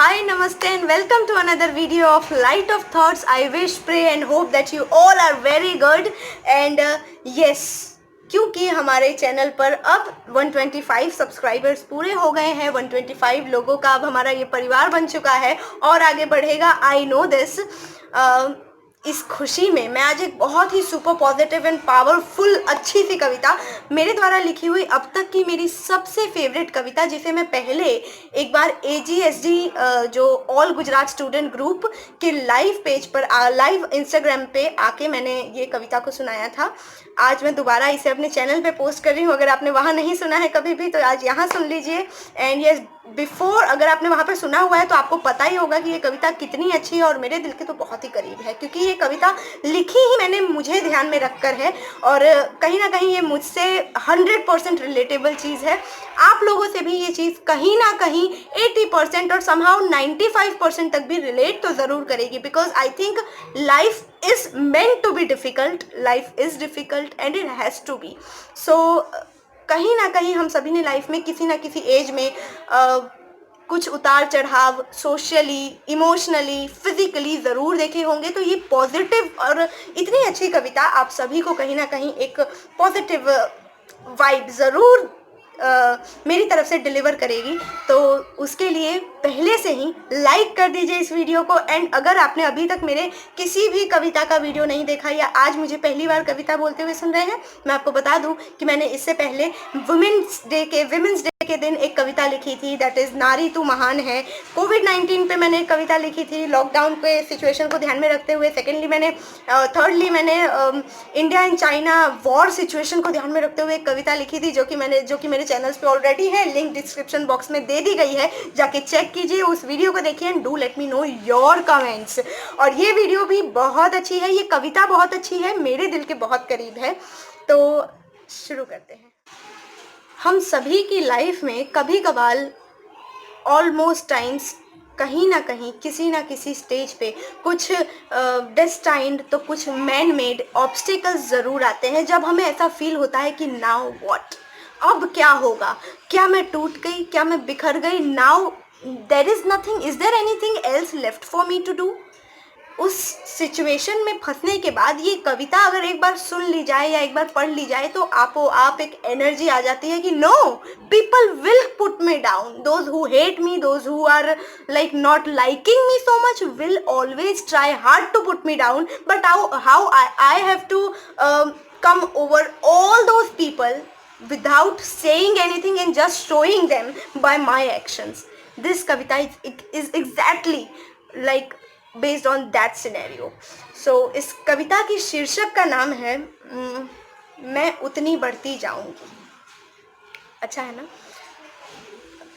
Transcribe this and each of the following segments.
Hi, namaste and welcome to another video of Light of Thoughts. I wish, pray and hope that you all are very good and yes, क्योंकि हमारे channel पर अब 125 subscribers पूरे हो गए हैं। 125 लोगों का अब हमारा ये परिवार बन चुका है और आगे बढ़ेगा। I know this. इस खुशी में मैं आज एक बहुत ही सुपर पॉजिटिव एंड पावरफुल अच्छी सी कविता मेरे द्वारा लिखी हुई अब तक की मेरी सबसे फेवरेट कविता, जिसे मैं पहले एक बार AGSD जो ऑल गुजरात स्टूडेंट ग्रुप के लाइव पेज पर लाइव इंस्टाग्राम पे आके मैंने ये कविता को सुनाया था। आज मैं दोबारा इसे अपने चैनल पे पोस्ट कर रही हूँ। अगर आपने वहाँ नहीं सुना है कभी भी तो आज यहाँ सुन लीजिए। एंड यस, बिफोर अगर आपने वहाँ पर सुना हुआ है तो आपको पता ही होगा कि ये कविता कितनी अच्छी है और मेरे दिल के तो बहुत ही करीब है, क्योंकि ये कविता लिखी ही मैंने मुझे ध्यान में रखकर है और कहीं ना कहीं ये मुझसे 100% रिलेटेबल चीज़ है। आप लोगों से भी ये चीज़ कहीं ना कहीं 80% और समहाउ 95% तक भी रिलेट तो ज़रूर करेगी, because I think life is meant to be difficult, life is difficult and it has to be. So कहीं ना कहीं हम सभी ने लाइफ में किसी ना किसी एज में कुछ उतार चढ़ाव सोशली, इमोशनली, फिजिकली ज़रूर देखे होंगे। तो ये पॉजिटिव और इतनी अच्छी कविता आप सभी को कहीं ना कहीं एक पॉजिटिव वाइब ज़रूर मेरी तरफ से डिलीवर करेगी। तो उसके लिए पहले से ही लाइक कर दीजिए इस वीडियो को। एंड अगर आपने अभी तक मेरे किसी भी कविता का वीडियो नहीं देखा या आज मुझे पहली बार कविता बोलते हुए सुन रहे हैं, मैं आपको बता दूं कि मैंने इससे पहले वुमेन्स डे के दिन एक कविता लिखी थी, दैट इज़ नारी तू महान है। कोविड-19 पे मैंने एक कविता लिखी थी, लॉकडाउन के सिचुएशन को ध्यान में रखते हुए। थर्डली मैंने India and China war situation को ध्यान में रखते हुए एक कविता लिखी थी, जो कि मेरे चैनल्स पे ऑलरेडी है। लिंक डिस्क्रिप्शन बॉक्स में दे दी गई है, जाके चेक कीजिए, उस वीडियो को देखिए and do let me know your comments. और ये वीडियो भी बहुत अच्छी है, ये कविता बहुत अच्छी है, मेरे दिल के बहुत करीब है। तो शुरू करते हैं। हम सभी की लाइफ में कभी कभार ऑलमोस्ट टाइम्स कहीं ना कहीं किसी ना किसी स्टेज पे कुछ डेस्टाइंड तो कुछ मैन मेड ऑब्स्टिकल्स ज़रूर आते हैं, जब हमें ऐसा फील होता है कि नाउ व्हाट, अब क्या होगा, क्या मैं टूट गई, क्या मैं बिखर गई, now there is nothing, is there anything else left for me to do. उस सिचुएशन में फंसने के बाद ये कविता अगर एक बार सुन ली जाए या एक बार पढ़ ली जाए तो आप एक एनर्जी आ जाती है कि no, people will put me down, those who hate me, those who are like not liking me so much will always try hard to put me down, but how I have to come over all those people without saying anything and just showing them by my actions. This kavita is exactly like based on that scenario. So इस कविता की शीर्षक का नाम है मैं उतनी बढ़ती जाऊंगी। अच्छा है ना।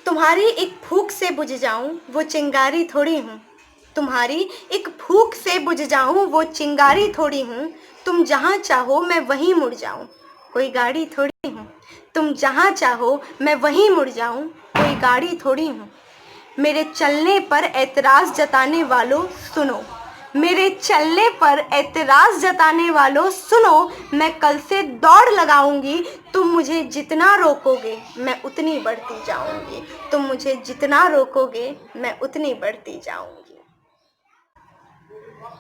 तुम्हारी एक फूंक से बुझ जाऊं वो चिंगारी थोड़ी हूँ, तुम्हारी एक फूंक से बुझ जाऊं वो चिंगारी थोड़ी हूँ, तुम जहाँ चाहो मैं वहीं मुड़ जाऊं, कोई गाड़ी थोड़ी हूँ। तुम जहाँ चाहो मैं वहीं मुड़ जाऊं, कोई गाड़ी थोड़ी हूँ। मेरे चलने पर एतराज़ जताने वालों सुनो, मेरे चलने पर एतराज़ जताने वालों सुनो, मैं कल से दौड़ लगाऊंगी, तुम मुझे जितना रोकोगे मैं उतनी बढ़ती जाऊंगी, तुम मुझे जितना रोकोगे मैं उतनी बढ़ती जाऊंगी।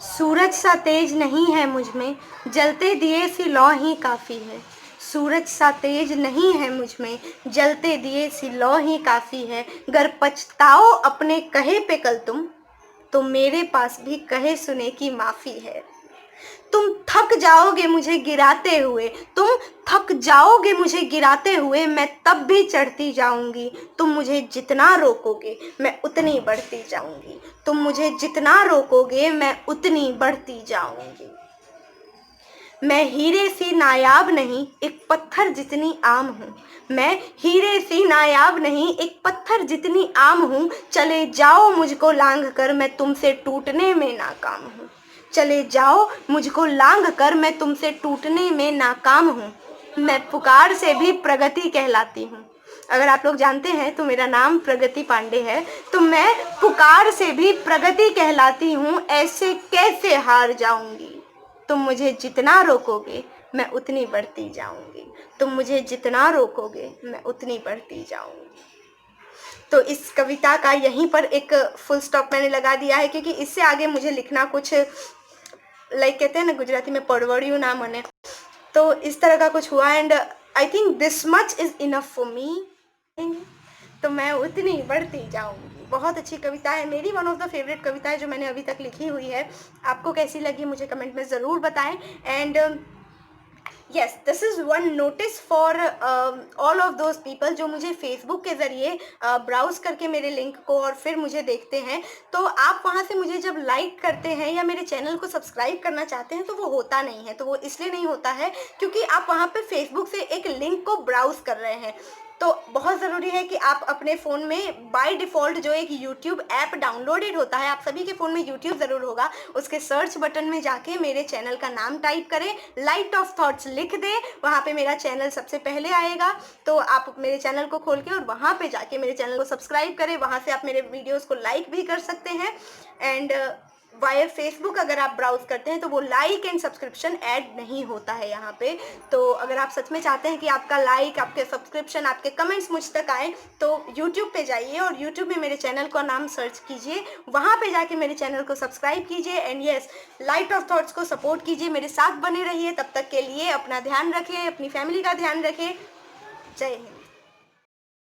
सूरज सा तेज नहीं है मुझ में, जलते दिए सी लौ ही काफ़ी है। सूरज सा तेज नहीं है मुझ में, जलते दिए सी लौ ही काफ़ी है। गर पछताओ अपने कहे पे कल तुम, तो मेरे पास भी कहे सुने की माफ़ी है। तुम थक जाओगे मुझे गिराते हुए, तुम थक जाओगे मुझे गिराते हुए, मैं तब भी चढ़ती जाऊंगी, तुम मुझे जितना रोकोगे मैं उतनी बढ़ती जाऊंगी, तुम मुझे जितना रोकोगे मैं उतनी बढ़ती जाऊंगी। मैं हीरे सी नायाब नहीं एक पत्थर जितनी आम हूँ, मैं हीरे सी नायाब नहीं एक पत्थर जितनी आम हूँ। चले जाओ मुझको लांघ कर मैं तुमसे टूटने में नाकाम हूँ, चले जाओ मुझको लांघ कर मैं तुमसे टूटने में नाकाम हूँ। मैं पुकार से भी प्रगति कहलाती हूँ। अगर आप लोग जानते हैं तो मेरा नाम प्रगति पांडे है। तो मैं पुकार से भी प्रगति कहलाती हूँ, ऐसे कैसे हार जाऊंगी। तुम मुझे जितना रोकोगे मैं उतनी बढ़ती जाऊंगी, तुम मुझे जितना रोकोगे मैं उतनी बढ़ती जाऊंगी। तो इस कविता का यहीं पर एक फुल स्टॉप मैंने लगा दिया है, क्योंकि इससे आगे मुझे लिखना कुछ लाइक कहते हैं ना गुजराती में परवड़ियों ना मने, तो इस तरह का कुछ हुआ। And I think this much is enough for me. तो मैं उतनी बढ़ती जाऊंगी। बहुत अच्छी कविता है, मेरी वन ऑफ द फेवरेट कविता है जो मैंने अभी तक लिखी हुई है। आपको कैसी लगी मुझे कमेंट में ज़रूर बताएं। And yes, this is one notice for all of those people जो मुझे फेसबुक के ज़रिए ब्राउज़ करके मेरे लिंक को और फिर मुझे देखते हैं। तो आप वहाँ से मुझे जब लाइक करते हैं या मेरे चैनल को सब्सक्राइब करना चाहते हैं तो वो होता नहीं है। तो वो इसलिए नहीं होता है क्योंकि आप वहाँ पे फेसबुक से एक लिंक को ब्राउज़ कर रहे हैं। तो बहुत ज़रूरी है कि आप अपने फ़ोन में बाय डिफ़ॉल्ट जो एक यूट्यूब ऐप डाउनलोडेड होता है, आप सभी के फ़ोन में यूट्यूब ज़रूर होगा, उसके सर्च बटन में जाके मेरे चैनल का नाम टाइप करें, लाइट ऑफ थॉट्स लिख दें, वहाँ पे मेरा चैनल सबसे पहले आएगा। तो आप मेरे चैनल को खोल के और वहाँ पे जाके मेरे चैनल को सब्सक्राइब करें, वहाँ से आप मेरे वीडियोज़ को लाइक भी कर सकते हैं। एंड वाया फेसबुक अगर आप ब्राउज़ करते हैं तो वो लाइक एंड सब्सक्रिप्शन ऐड नहीं होता है यहाँ पे। तो अगर आप सच में चाहते हैं कि आपका लाइक, आपके सब्सक्रिप्शन, आपके कमेंट्स मुझ तक आए तो यूट्यूब पे जाइए और यूट्यूब में मेरे चैनल का नाम सर्च कीजिए, वहाँ पे जाके मेरे चैनल को सब्सक्राइब कीजिए। And yes, light of thoughts को सपोर्ट कीजिए, मेरे साथ बने रहिए। तब तक के लिए अपना ध्यान रखें, अपनी फैमिली का ध्यान रखें। जय हिंद।